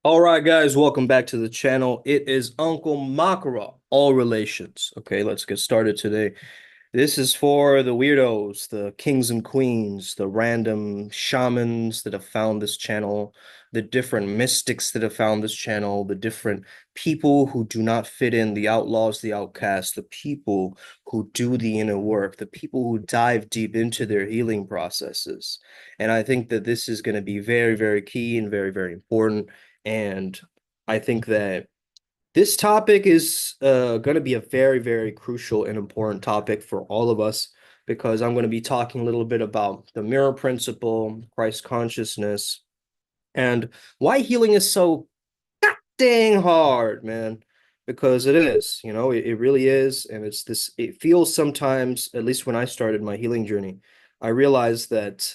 All right, guys, welcome back to the channel. It is Uncle Makara, all relations. Okay, let's get started today. This is for the weirdos, the kings and queens, the random shamans that have found this channel, the different mystics that have found this channel, the different people who do not fit in, the outlaws, the outcasts, the people who do the inner work, the people who dive deep into their healing processes. And I think that this is going to be very, very key and very, very important. And I think that this topic is going to be a very, very crucial and important topic for all of us because I'm going to be talking a little bit about the mirror principle, Christ consciousness, and why healing is so dang hard, man. Because it is, it really is. And it feels sometimes, at least when I started my healing journey, I realized that,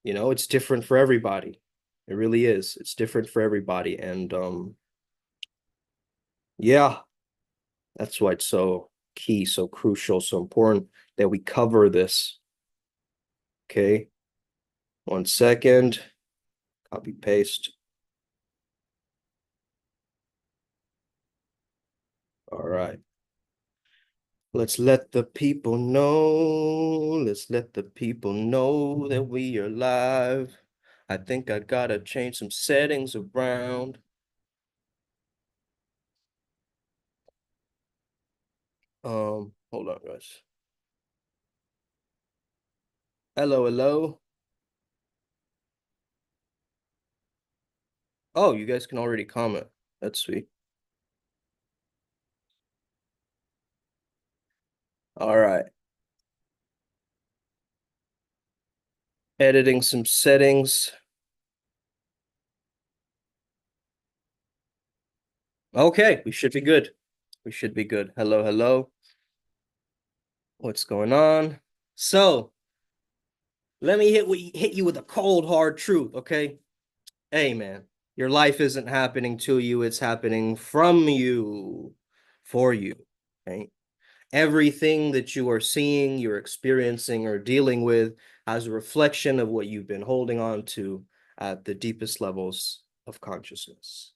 it's different for everybody. It really is. It's different for everybody. And yeah, that's why it's so key, so crucial, so important that we cover this. Okay. 1 second. Copy paste. All right. Let's let the people know. Let's let the people know that we are live. I think I gotta change some settings around. Hold on, guys. Hello, hello. Oh, you guys can already comment. That's sweet. All right. Editing some settings. Okay, we should be good. We should be good. Hello, hello. What's going on? So, let me hit you with a cold, hard truth, okay? Hey, man, your life isn't happening to you, it's happening from you, for you, okay? Everything that you are seeing, you're experiencing, or dealing with has a reflection of what you've been holding on to at the deepest levels of consciousness,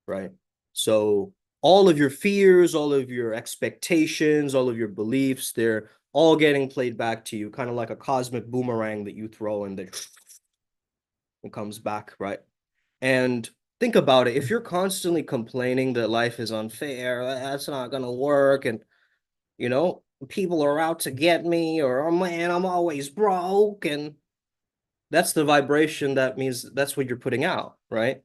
right? So all of your fears, all of your expectations, all of your beliefs, they're all getting played back to you, kind of like a cosmic boomerang that you throw and then it comes back, right? And think about it. If you're constantly complaining that life is unfair, that's not gonna work, and people are out to get me, or oh man, I'm always broke, and that's the vibration that means that's what you're putting out, right?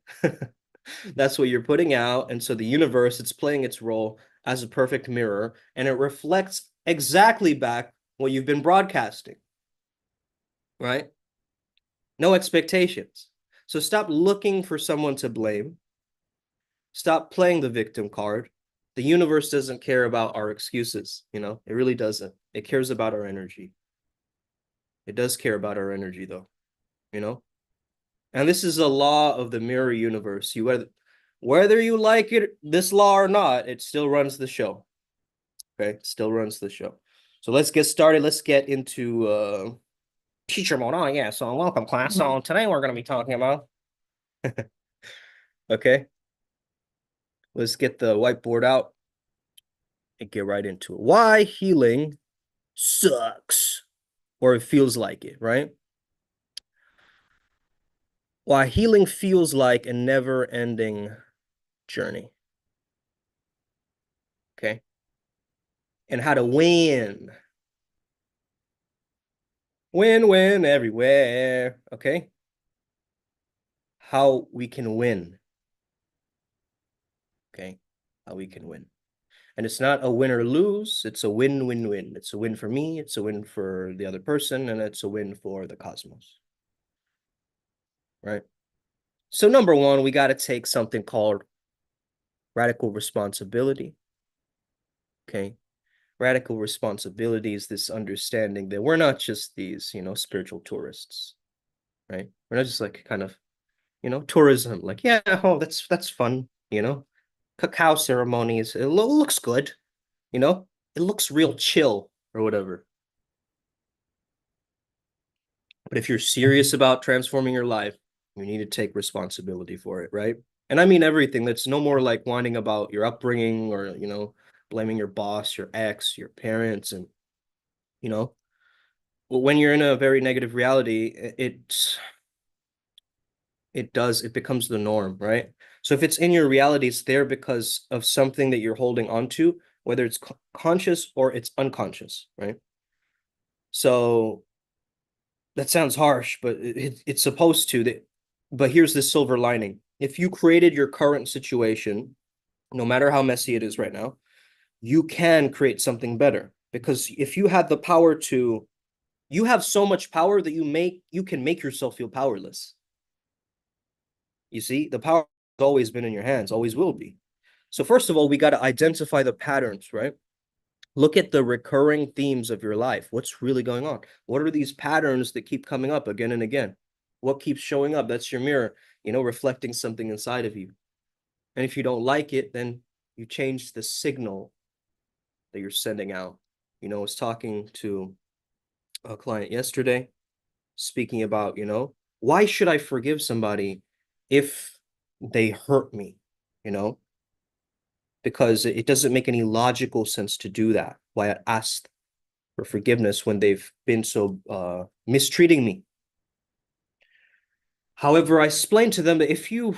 That's what you're putting out. And so the universe, it's playing its role as a perfect mirror, and it reflects exactly back what you've been broadcasting, right? No expectations. So stop looking for someone to blame. Stop playing the victim card. The universe doesn't care about our excuses, it really doesn't. It cares about our energy. It does care about our energy, though, you know? And this is a law of the mirror universe. Whether you like it, this law or not, it still runs the show. Okay, still runs the show. So let's get started. Let's get into teacher mode. Oh yeah, so welcome class. So today we're going to be talking about okay. Let's get the whiteboard out and get right into it. Why healing sucks, or it feels like it, right? Why healing feels like a never-ending journey. Okay, and how to win everywhere. Okay, how we can win. Okay, how we can win. And it's not a win or lose, it's a win-win-win. It's a win for me, it's a win for the other person, and it's a win for the cosmos, right? So number one, we got to take something called radical responsibility. Okay, radical responsibility is this understanding that we're not just these, spiritual tourists, right? We're not just like kind of, tourism, like, yeah, oh, that's fun, cacao ceremonies. It looks good, you know, it looks real chill or whatever. But if you're serious about transforming your life, you need to take responsibility for it, right? And I mean everything. That's no more like whining about your upbringing or, blaming your boss, your ex, your parents, and, you know, when you're in a very negative reality, it becomes the norm, right? So if it's in your reality, it's there because of something that you're holding on to, whether it's conscious or it's unconscious, right? So that sounds harsh, but it's supposed to. But here's the silver lining. If you created your current situation, no matter how messy it is right now, you can create something better. Because if you had the power to, you have so much power that you can make yourself feel powerless. You see, the power has always been in your hands, always will be. So first of all, we got to identify the patterns, right? Look at the recurring themes of your life. What's really going on? What are these patterns that keep coming up again and again? What keeps showing up? That's your mirror, reflecting something inside of you. And if you don't like it, then you change the signal that you're sending out. I was talking to a client yesterday, speaking about, why should I forgive somebody if they hurt me? You know, because it doesn't make any logical sense to do that. Why I asked for forgiveness when they've been so mistreating me. However, I explained to them that if you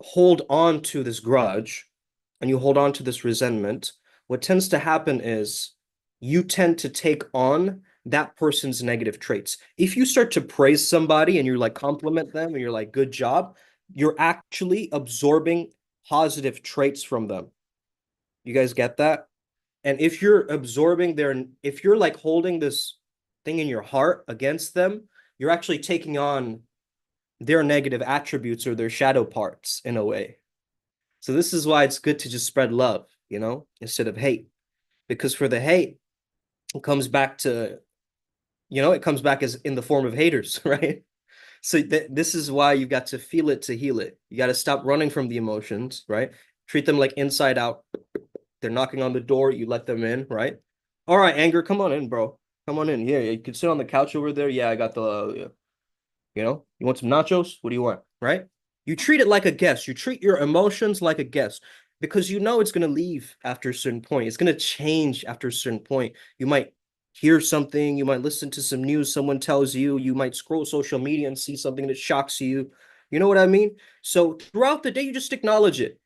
hold on to this grudge and you hold on to this resentment, what tends to happen is you tend to take on that person's negative traits. If you start to praise somebody and you're like compliment them and you're like, good job, you're actually absorbing positive traits from them. You guys get that? And if you're absorbing if you're like holding this thing in your heart against them, you're actually taking on their negative attributes or their shadow parts in a way. So this is why it's good to just spread love, instead of hate. Because for the hate, it comes back to, it comes back as in the form of haters, right? So this is why you've got to feel it to heal it. You got to stop running from the emotions, right? Treat them like inside out. They're knocking on the door, you let them in, right? All right, anger, come on in, bro. Come on in. Yeah, you can sit on the couch over there. Yeah, I got you want some nachos? What do you want? Right? You treat it like a guest. You treat your emotions like a guest because you know it's going to leave after a certain point. It's going to change after a certain point. You might hear something, you might listen to some news someone tells you, you might scroll social media and see something that shocks you. You know what I mean? So throughout the day, you just acknowledge it.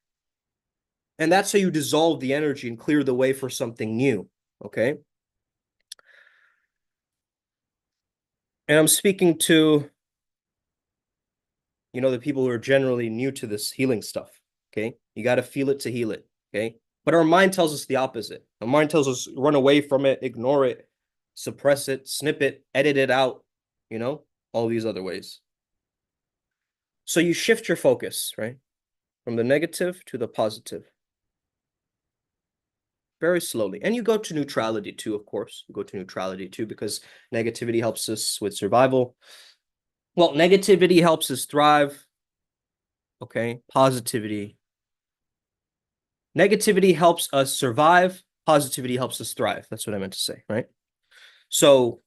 And that's how you dissolve the energy and clear the way for something new. Okay. And I'm speaking to, the people who are generally new to this healing stuff. Okay. You got to feel it to heal it. Okay. But our mind tells us the opposite. Our mind tells us run away from it, ignore it, suppress it, snip it, edit it out, all these other ways. So you shift your focus, right? From the negative to the positive very slowly. And you go to neutrality too, of course. You go to neutrality too, because negativity helps us with survival. Well, negativity helps us thrive. Okay. Negativity helps us survive. Positivity helps us thrive. That's what I meant to say, right? So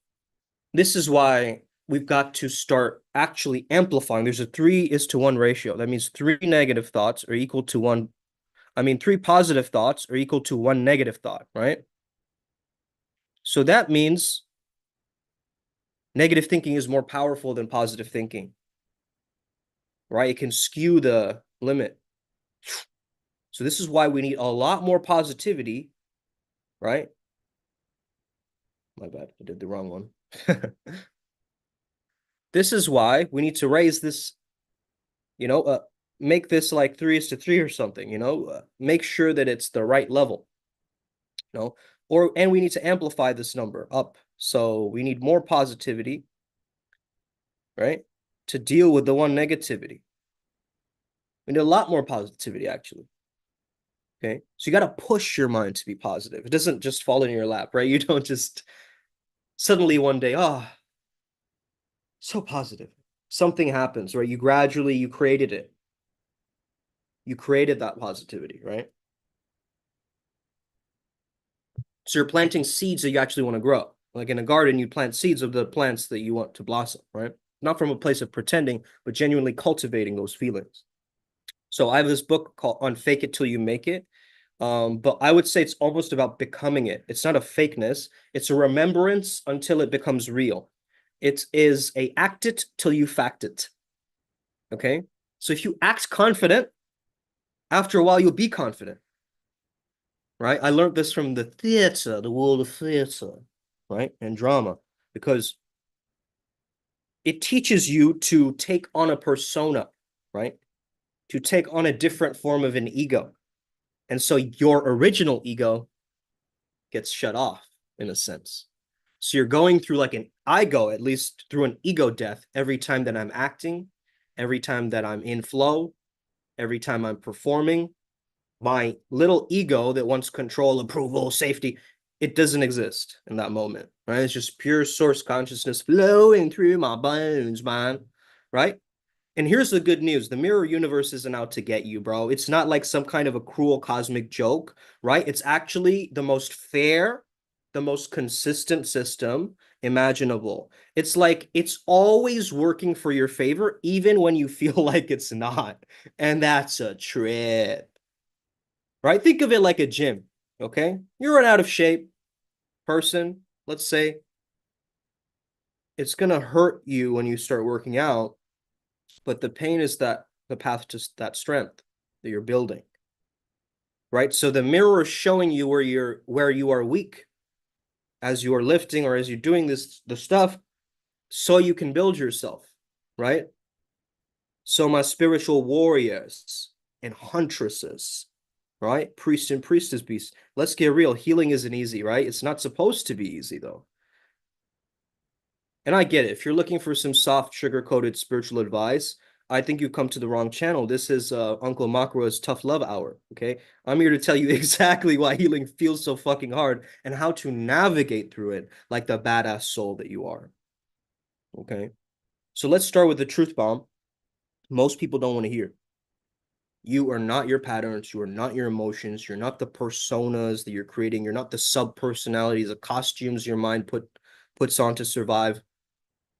this is why we've got to start actually amplifying. There's a 3:1 ratio. That means three negative thoughts are equal to one. Three positive thoughts are equal to one negative thought, right? So that means negative thinking is more powerful than positive thinking, right? It can skew the limit. So this is why we need a lot more positivity, right? My bad, I did the wrong one. This is why we need to raise this, make this like 3:3 or something, make sure that it's the right level, and we need to amplify this number up. So we need more positivity, right? To deal with the one negativity. We need a lot more positivity, actually. Okay. So you got to push your mind to be positive. It doesn't just fall in your lap, right? You don't just suddenly one day, so positive. Something happens, right? You created it. You created that positivity, right? So you're planting seeds that you actually want to grow. Like in a garden, you plant seeds of the plants that you want to blossom, right? Not from a place of pretending, but genuinely cultivating those feelings. So I have this book called on Fake It Till You Make It. But I would say it's almost about becoming it. It's not a fakeness, it's a remembrance until it becomes real. It is a act it till you fact it. Okay. So if you act confident, after a while you'll be confident. Right. I learned this from the theater, the world of theater, right? And drama, because it teaches you to take on a persona, right? To take on a different form of an ego. And so your original ego gets shut off in a sense. So you're going through like I go at least through an ego death every time that I'm acting, every time that I'm in flow, every time I'm performing. My little ego that wants control, approval, safety, it doesn't exist in that moment, right? It's just pure source consciousness flowing through my bones, man, right? And here's the good news. The mirror universe isn't out to get you, bro. It's not like some kind of a cruel cosmic joke, right? It's actually the most fair, the most consistent system imaginable. It's like it's always working for your favor, even when you feel like it's not. And that's a trip, right? Think of it like a gym, okay? You're an out of shape person, let's say. It's going to hurt you when you start working out, but the pain is that the path to that strength that you're building, right? So the mirror is showing you where you are weak as you are lifting or as you're doing the stuff, so you can build yourself, right? So my spiritual warriors and huntresses, right? Priest and priestess beasts. Let's get real. Healing isn't easy, right? It's not supposed to be easy though. And I get it. If you're looking for some soft, sugar-coated spiritual advice, I think you come to the wrong channel. This is Uncle Makara's Tough Love Hour, okay? I'm here to tell you exactly why healing feels so fucking hard and how to navigate through it like the badass soul that you are, okay? So let's start with the truth bomb. Most people don't want to hear. You are not your patterns. You are not your emotions. You're not the personas that you're creating. You're not the sub-personalities, the costumes your mind puts on to survive.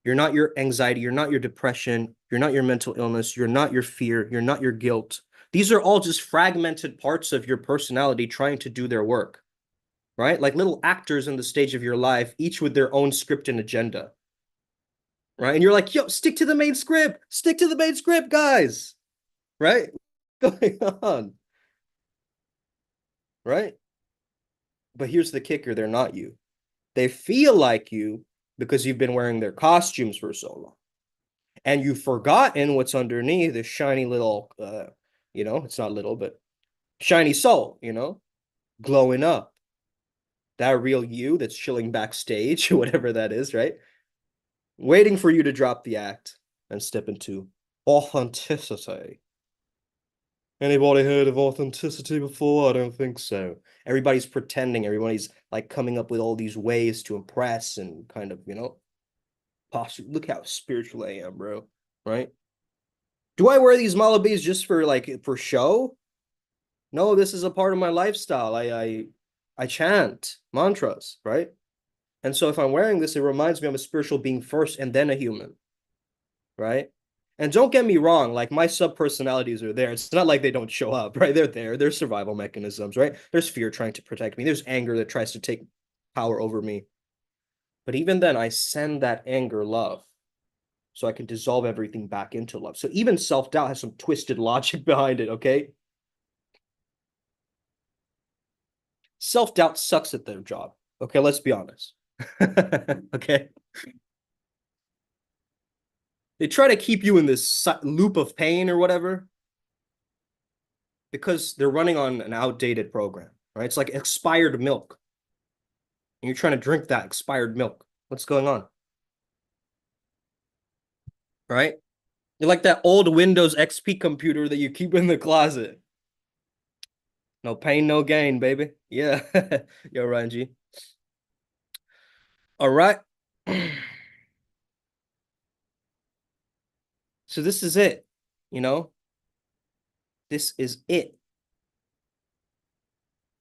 You're not your anxiety. You're not your depression. You're not your mental illness. You're not your fear. You're not your guilt. These are all just fragmented parts of your personality trying to do their work, right? Like little actors in the stage of your life, each with their own script and agenda, right? And you're like, yo, stick to the main script. Stick to the main script, guys, right? What's going on, right? But here's the kicker. They're not you. They feel like you because you've been wearing their costumes for so long. And you've forgotten what's underneath this shiny little, it's not little, but shiny soul, glowing up. That real you that's chilling backstage, whatever that is, right? Waiting for you to drop the act and step into authenticity. Anybody heard of authenticity before? I don't think so. Everybody's pretending. Everybody's like coming up with all these ways to impress and kind of, posture. Look how spiritual I am, bro. Right? Do I wear these malabis just for show? No, this is a part of my lifestyle. I chant mantras, right? And so if I'm wearing this, it reminds me I'm a spiritual being first and then a human, right? And don't get me wrong, like my sub personalities are there. It's not like they don't show up, right? They're there. There's survival mechanisms, right? There's fear trying to protect me. There's anger that tries to take power over me. But even then, I send that anger love so I can dissolve everything back into love. So even self-doubt has some twisted logic behind it, okay? Self-doubt sucks at their job. Okay, let's be honest. Okay. They try to keep you in this loop of pain or whatever because they're running on an outdated program, right? It's like expired milk. And you're trying to drink that expired milk. What's going on? Right? You're like that old Windows XP computer that you keep in the closet. No pain, no gain, baby. Yeah. Yo, Ryan G. All right. So this is it. You know, this is it.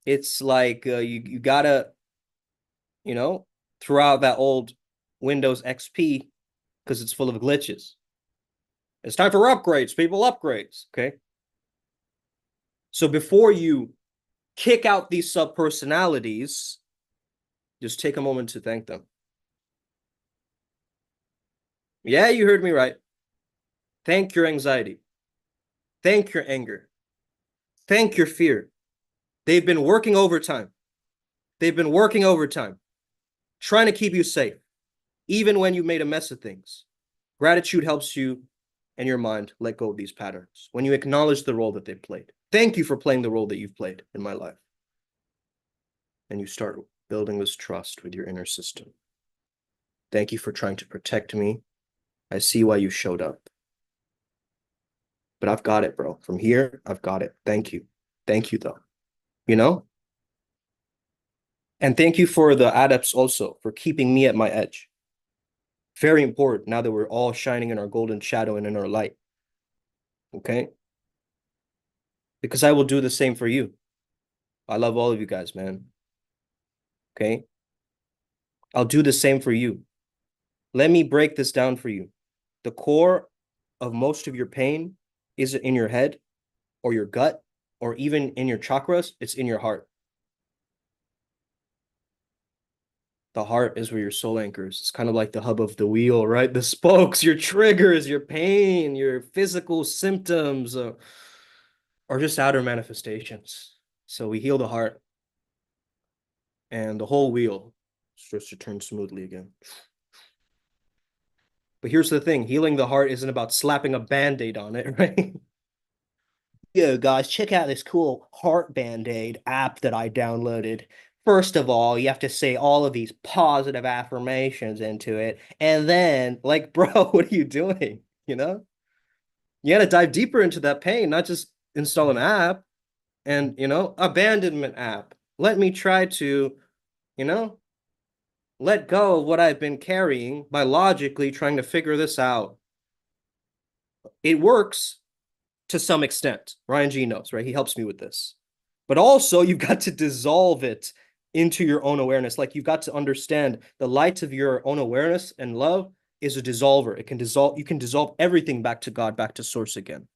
It's like you gotta, you know, throw out that old Windows XP because it's full of glitches. It's time for upgrades, people. Upgrades. Okay. So before you kick out these subpersonalities, just take a moment to thank them. Yeah, you heard me right. Thank your anxiety. Thank your anger. Thank your fear. They've been working overtime. They've been working overtime, trying to keep you safe, even when you made a mess of things. Gratitude helps you and your mind let go of these patterns when you acknowledge the role that they played. Thank you for playing the role that you've played in my life. And you start building this trust with your inner system. Thank you for trying to protect me. I see why you showed up. But I've got it, bro. From here, I've got it. Thank you. Thank you, though. You know? And thank you for the adepts also for keeping me at my edge. Very important now that we're all shining in our golden shadow and in our light. Okay? Because I will do the same for you. I love all of you guys, man. Okay? I'll do the same for you. Let me break this down for you. The core of most of your pain is in your head or your gut or even in your chakras. It's in your heart. The heart is where your soul anchors. It's kind of like the hub of the wheel, right? The spokes, your triggers, your pain, your physical symptoms, or just outer manifestations. So we heal the heart, and the whole wheel starts to turn smoothly again. But here's the thing, healing the heart isn't about slapping a Band-Aid on it, right? Yo, guys, check out this cool heart Band-Aid app that I downloaded. First of all, you have to say all of these positive affirmations into it. And then, like, bro, what are you doing? You know? You got to dive deeper into that pain, not just install an app and, abandonment app. Let me try to, you know, let go of what I've been carrying by logically trying to figure this out. It works to some extent. Ryan G knows, right? He helps me with this. But also, you've got to dissolve it into your own awareness. Like, you've got to understand the light of your own awareness and love is a dissolver. It can dissolve, you can dissolve everything back to God, back to source again,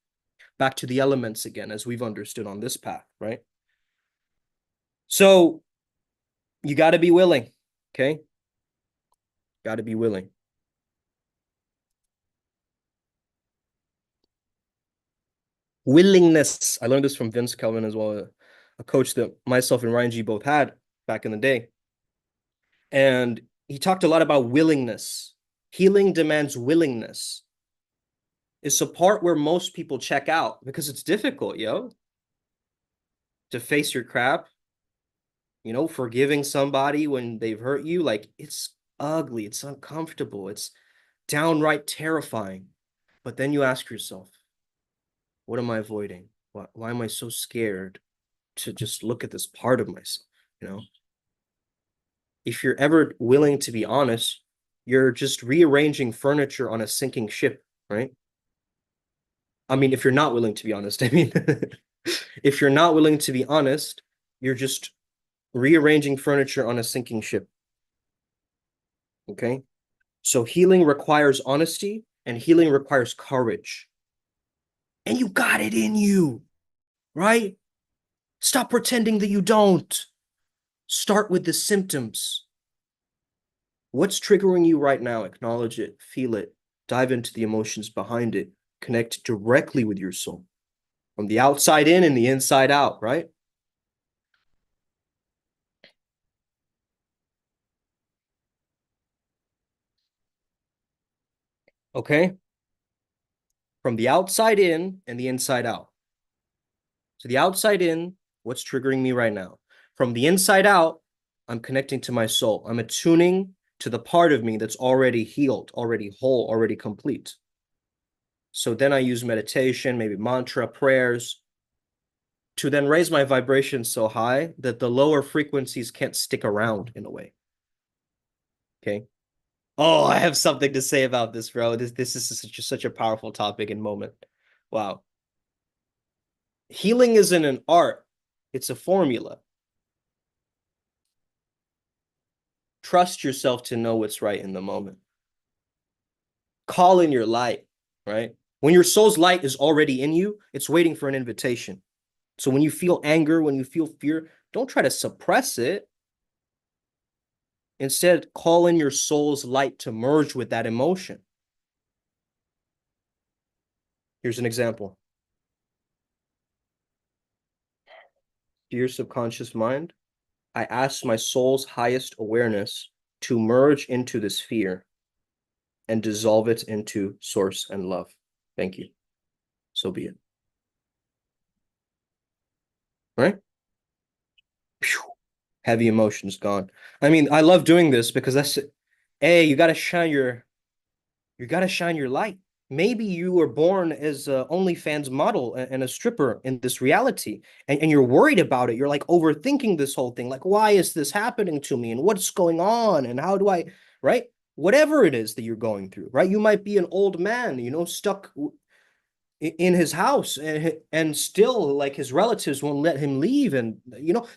back to the elements again, as we've understood on this path, right? So you got to be willing, okay? Got to be willing. Willingness. I learned this from Vince Kelvin as well, a coach that myself and Ryan G both had back in the day. And he talked a lot about willingness. Healing demands willingness. It's a part where most people check out because it's difficult, to face your crap, forgiving somebody when they've hurt you. Like, it's ugly, it's uncomfortable, it's downright terrifying. But then you ask yourself, what am I avoiding? Why am I so scared to just look at this part of myself? If you're ever willing to be honest, you're just rearranging furniture on a sinking ship, right? I mean, if you're not willing to be honest, if you're not willing to be honest, you're just rearranging furniture on a sinking ship. Okay? So healing requires honesty and healing requires courage. And you got it in you, right? Stop pretending that you don't. Start with the symptoms. What's triggering you right now? Acknowledge it, feel it, dive into the emotions behind it, connect directly with your soul from the outside in and the inside out, right? Okay? From the outside in and the inside out. So the outside in, what's triggering me right now? From the inside out, I'm connecting to my soul. I'm attuning to the part of me that's already healed, already whole, already complete. So then I use meditation, maybe mantra, prayers, to then raise my vibration so high that the lower frequencies can't stick around in a way. Okay. Oh, I have something to say about this, bro. This is such a powerful topic and moment. Wow. Healing isn't an art, it's a formula. Trust yourself to know what's right in the moment. Call in your light, right? When your soul's light is already in you, it's waiting for an invitation. So when you feel anger, when you feel fear, don't try to suppress it. Instead, call in your soul's light to merge with that emotion. Here's an example. Dear subconscious mind, I ask my soul's highest awareness to merge into this fear and dissolve it into source and love. Thank you. So be it. Right? Heavy emotions gone. I mean, I love doing this because that's you got to shine your light. Maybe you were born as a OnlyFans model and a stripper in this reality, and you're worried about it. You're like overthinking this whole thing. Like, why is this happening to me? And what's going on? And how do I, right? Whatever it is that you're going through, right? You might be an old man, stuck in his house, and still like his relatives won't let him leave. And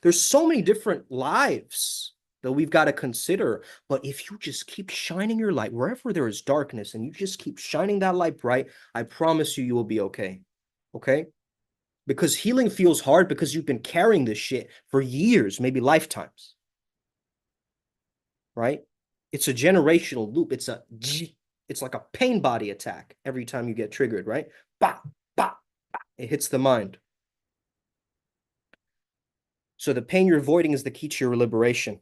there's so many different lives that we've got to consider. But if you just keep shining your light wherever there is darkness, and you just keep shining that light bright, I promise you, you will be okay. Okay? Because healing feels hard because you've been carrying this shit for years, maybe lifetimes. Right? It's a generational loop. It's like a pain body attack every time you get triggered, right? Bah, bah, bah. It hits the mind. So the pain you're avoiding is the key to your liberation,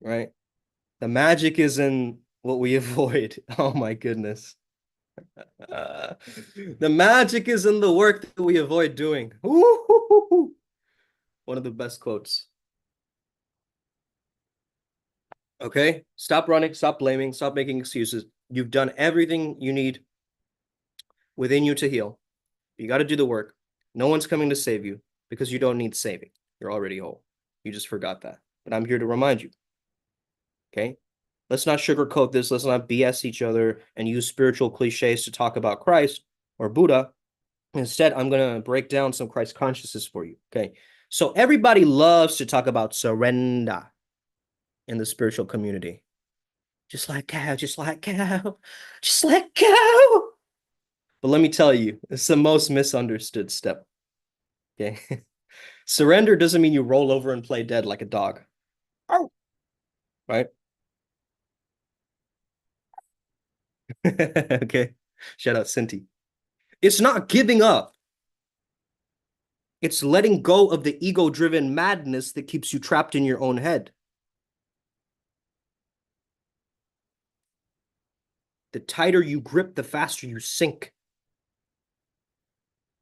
right? The magic is in what we avoid. Oh my goodness. The magic is in the work that we avoid doing. Ooh, one of the best quotes. Okay? Stop running, stop blaming, stop making excuses. You've done everything you need within you to heal. You got to do the work. No one's coming to save you because you don't need saving. You're already whole. You just forgot that. But I'm here to remind you. Okay? Let's not sugarcoat this. Let's not BS each other and use spiritual cliches to talk about Christ or Buddha. Instead, I'm going to break down some Christ consciousness for you. Okay? So everybody loves to talk about surrender in the spiritual community. Just like cow, just like cow, just let go. But let me tell you, it's the most misunderstood step. Okay? Surrender doesn't mean you roll over and play dead like a dog. Oh. Right? Okay. Shout out Cinti. It's not giving up. It's letting go of the ego-driven madness that keeps you trapped in your own head. The tighter you grip, the faster you sink.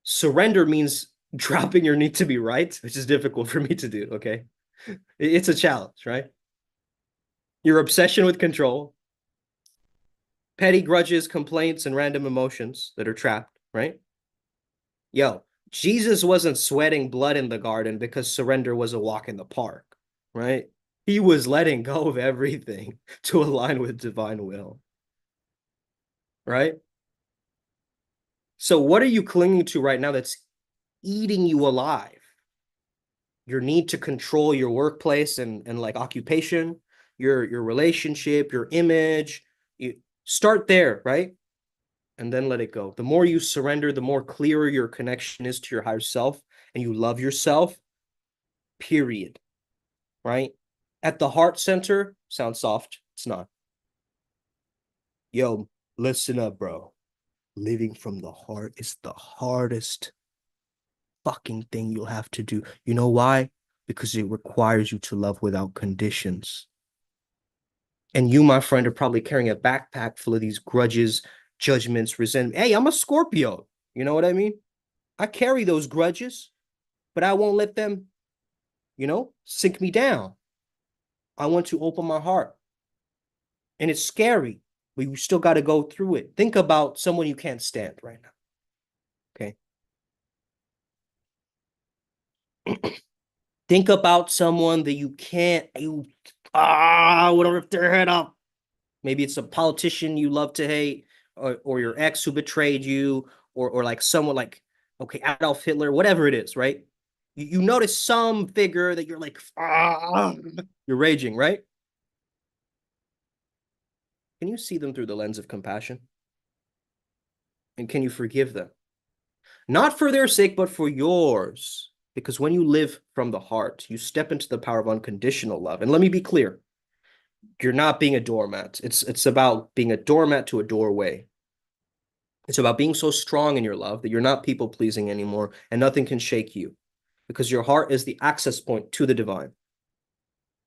Surrender means dropping your need to be right, which is difficult for me to do, okay? It's a challenge, right? Your obsession with control, petty grudges, complaints, and random emotions that are trapped, right? Yo, Jesus wasn't sweating blood in the garden because surrender was a walk in the park, right? He was letting go of everything to align with divine will, right? So what are you clinging to right now that's eating you alive? Your need to control your workplace and like occupation, your relationship, your image. You start there, right? And then let it go. The more you surrender, the more clearer your connection is to your higher self, and you love yourself, period. Right? At the heart center, sounds soft. It's not. Yo, listen up, bro. Living from the heart is the hardest fucking thing you'll have to do. You know why? Because it requires you to love without conditions. And you, my friend, are probably carrying a backpack full of these grudges, judgments, resentment. Hey, I'm a Scorpio. You know what I mean? I carry those grudges, but I won't let them, sink me down. I want to open my heart. And it's scary, but you still got to go through it. Think about someone you can't stand right now. Okay. Think about someone that you can't, want to rip their head up. Maybe it's a politician you love to hate, or your ex who betrayed you, or like someone like, okay, Adolf Hitler, whatever it is, right? You notice some figure that you're like, you're raging, right? Can you see them through the lens of compassion? And can you forgive them? Not for their sake, but for yours. Because when you live from the heart, you step into the power of unconditional love. And let me be clear, you're not being a doormat. It's about being a doormat to a doorway. It's about being so strong in your love that you're not people pleasing anymore and nothing can shake you because your heart is the access point to the divine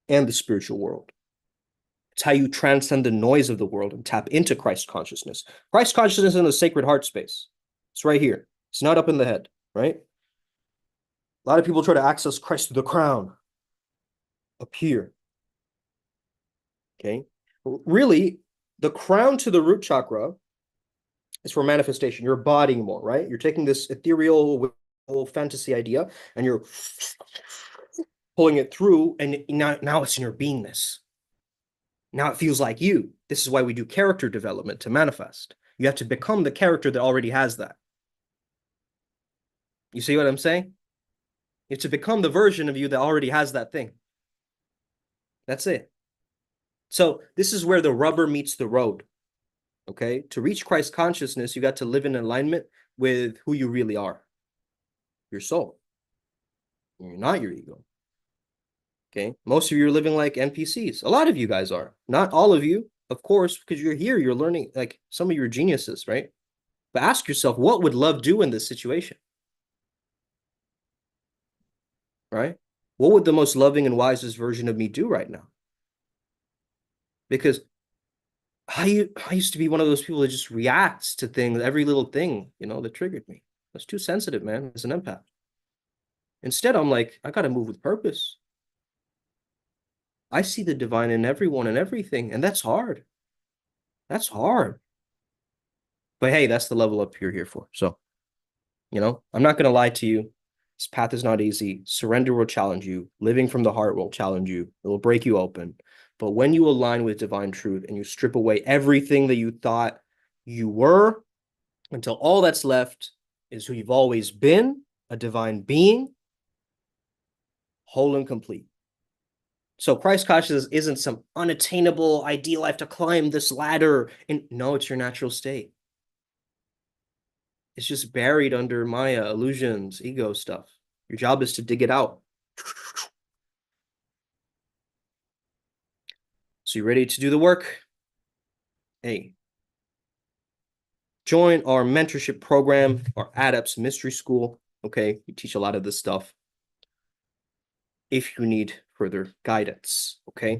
and the spiritual world. It's how you transcend the noise of the world and tap into Christ consciousness. Christ consciousness in the sacred heart space. It's right here. It's not up in the head, right? A lot of people try to access Christ through the crown up here. Okay. Really, the crown to the root chakra is for manifestation. You're embodying more, right? You're taking this ethereal fantasy idea and you're pulling it through, and now it's in your beingness. Now it feels like you. This is why we do character development to manifest. You have to become the character that already has that. You see what I'm saying? You have to become the version of you that already has that thing. That's it. So this is where the rubber meets the road. Okay? To reach Christ consciousness, you got to live in alignment with who you really are. Your soul. You're not your ego. Okay? Most of you are living like NPCs. A lot of you guys are. Not all of you, of course, because you're here, you're learning, like some of you are geniuses, right? But ask yourself, what would love do in this situation? Right? What would the most loving and wisest version of me do right now? Because I used to be one of those people that just reacts to things, every little thing, that triggered me. I was too sensitive, man, as an empath. Instead, I'm like, I got to move with purpose. I see the divine in everyone and everything, and that's hard. That's hard. But hey, that's the level up you're here for. So, I'm not going to lie to you. This path is not easy. Surrender will challenge you. Living from the heart will challenge you. It will break you open. But when you align with divine truth and you strip away everything that you thought you were, until all that's left is who you've always been, a divine being, whole and complete. So Christ consciousness isn't some unattainable ideal. I have to climb this ladder. No, it's your natural state. It's just buried under Maya, illusions, ego stuff. Your job is to dig it out. So you ready to do the work? Hey, join our mentorship program, our Adepts Mystery School. Okay, we teach a lot of this stuff if you need further guidance. Okay.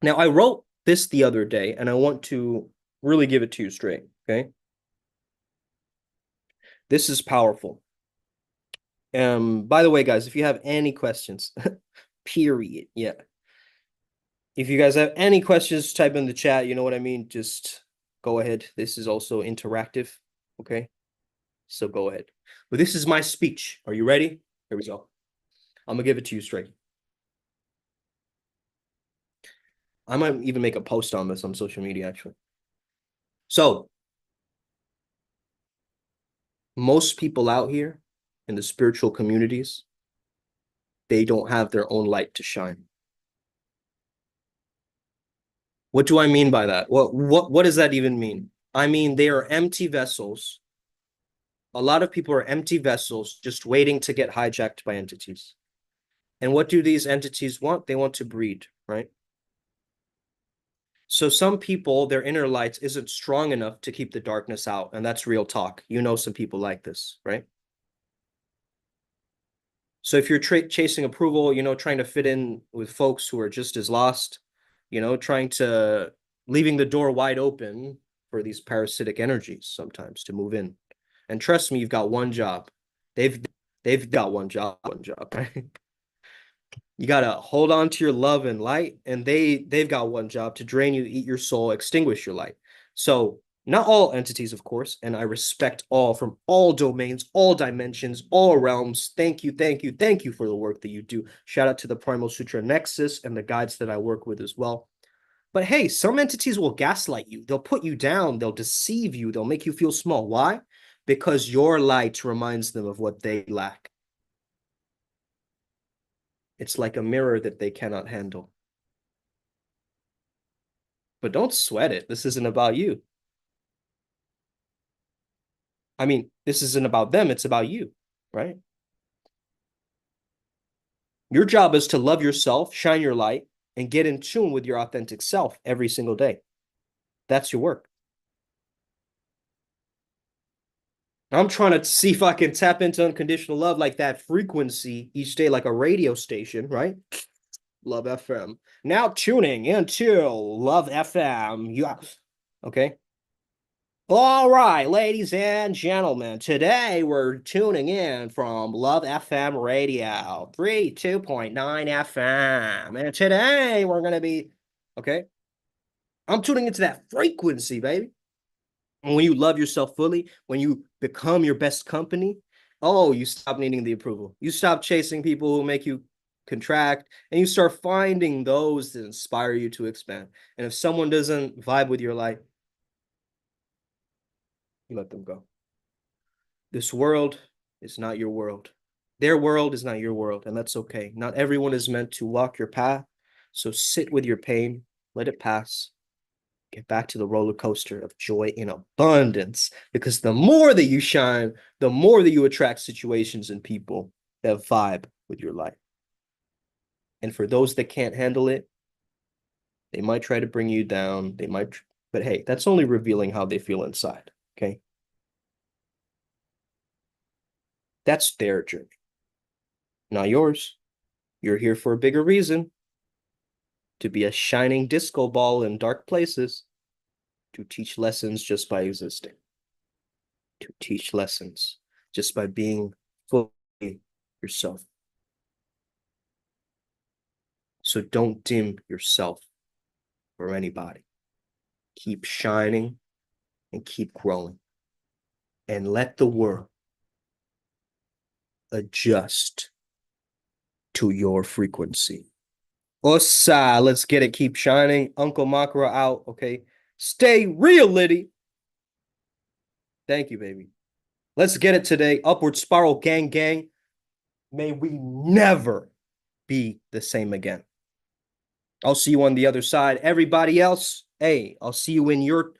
Now, I wrote this the other day, and I want to really give it to you straight. Okay. This is powerful. By the way, guys, if you have any questions, period. Yeah. If you guys have any questions, type in the chat. You know what I mean? Just go ahead. This is also interactive. Okay. So go ahead. But this is my speech. Are you ready? Here we go. I'm gonna give it to you straight. I might even make a post on this on social media, actually. So, most people out here in the spiritual communities, they don't have their own light to shine. What do I mean by that? What does that even mean? I mean, they are empty vessels. A lot of people are empty vessels just waiting to get hijacked by entities. And what do these entities want? They want to breed, right? So some people, their inner light isn't strong enough to keep the darkness out. And that's real talk. You know some people like this, right? So if you're chasing approval, trying to fit in with folks who are just as lost, leaving the door wide open for these parasitic energies sometimes to move in. And trust me, you've got one job. They've got one job, right? You gotta hold on to your love and light, and they've got one job: to drain you, eat your soul, extinguish your light. So not all entities, of course, and I respect all from all domains, all dimensions, all realms. Thank you, thank you, thank you for the work that you do. Shout out to the Primal Sutra Nexus and the guides that I work with as well. But hey, some entities will gaslight you. They'll put you down. They'll deceive you. They'll make you feel small. Why? Because your light reminds them of what they lack. It's like a mirror that they cannot handle. But don't sweat it. This isn't about you. I mean, this isn't about them, it's about you, right? Your job is to love yourself, shine your light, and get in tune with your authentic self every single day. That's your work. I'm trying to see if I can tap into unconditional love like that frequency each day, like a radio station, right? Love FM. Now tuning into Love FM. Yeah. Okay. All right, ladies and gentlemen, today we're tuning in from Love FM Radio, 32.9 FM. And today we're going to be, okay, I'm tuning into that frequency, baby. And when you love yourself fully, when you become your best company, oh, you stop needing the approval. You stop chasing people who make you contract, and you start finding those that inspire you to expand. And if someone doesn't vibe with your life, you let them go. This world is not your world. Their world is not your world, and that's okay. Not everyone is meant to walk your path. So sit with your pain, let it pass, get back to the roller coaster of joy in abundance. Because the more that you shine, the more that you attract situations and people that vibe with your life. And for those that can't handle it, they might try to bring you down. They might, but hey, that's only revealing how they feel inside. Okay. That's their journey, not yours. You're here for a bigger reason, to be a shining disco ball in dark places, to teach lessons just by existing, to teach lessons just by being fully yourself. So don't dim yourself for anybody. Keep shining and keep growing. And let the world adjust to your frequency. Ossa, let's get it. Keep shining. Uncle Makara out. Okay. Stay real, Liddy. Thank you, baby. Let's get it today. Upward spiral, gang, gang. May we never be the same again. I'll see you on the other side. Everybody else, hey, I'll see you in your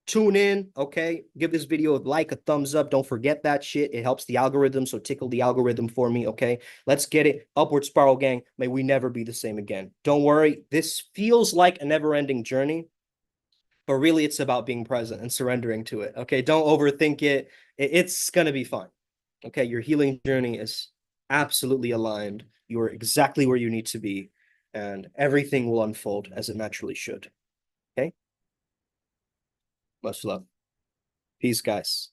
tune in. Okay. Give this video a like, a thumbs up. Don't forget that shit. It helps the algorithm. So tickle the algorithm for me. Okay. Let's get it. Upward spiral, gang. May we never be the same again. Don't worry. This feels like a never ending journey, but really it's about being present and surrendering to it. Okay. Don't overthink it. It's going to be fine. Okay. Your healing journey is absolutely aligned. You're exactly where you need to be, and everything will unfold as it naturally should. Okay. Much love. Peace, guys.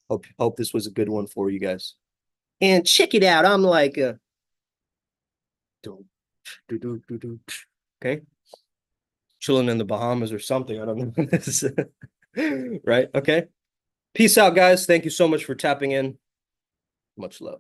Hope this was a good one for you guys. And check it out. I'm like, okay, chilling in the Bahamas or something. I don't know. Right? Okay. Peace out, guys. Thank you so much for tapping in. Much love.